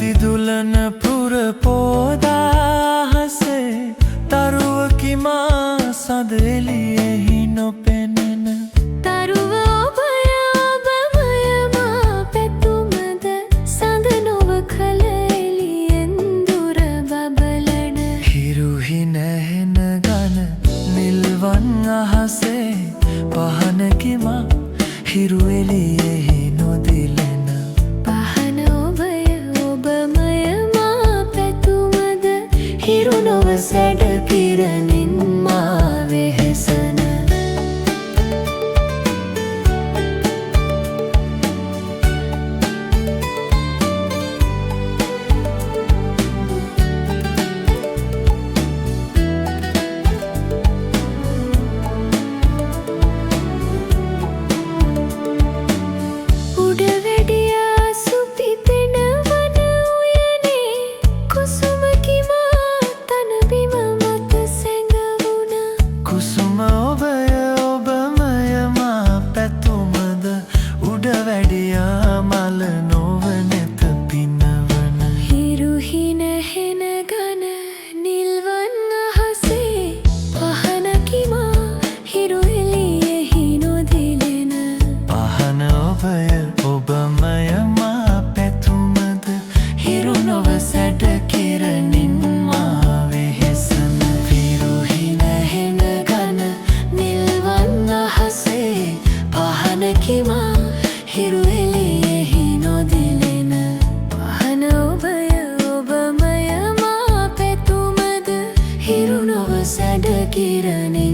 දිදුලන පුර පෝදාහසේ තරුවකිමා සඳ එළියෙහි නොපෙනෙන තරුව ඔබය ඔබමය මා පැතුමද සඳ නොව කල එළියෙන් දුර බබලන හිරුහි නැහෙන ගන නිල්වන් අහසේ පහනකිමා හිරු එළියෙහි නොදිලෙන පහන ඔබය ඔබමය මා පැතුමද හිරු නොව සැඩ කිරණින් මා වෙහෙසන කුසුම ඔබය ඔබමය මා පැතුමද උඩ වැඩියා මල නොවනෙත පිනවන හිරුහි නැහෙන ගන නිල්වන් අහසේ පහනකිමා හිරු එළියෙහි නොදිලෙන පහන ඔබය ඔබමය මා පැතුමද හිරු නොව සැඩ කිරණින් මා වෙහෙසන විරුහි නැහෙන ගන නිල්වන් අහසේ පහනකිමා හිරු එළියෙහි නොදිලෙන පහන ඔබය ඔබමය මා පැතුමද හිරු නොව සැඩ කිරණින්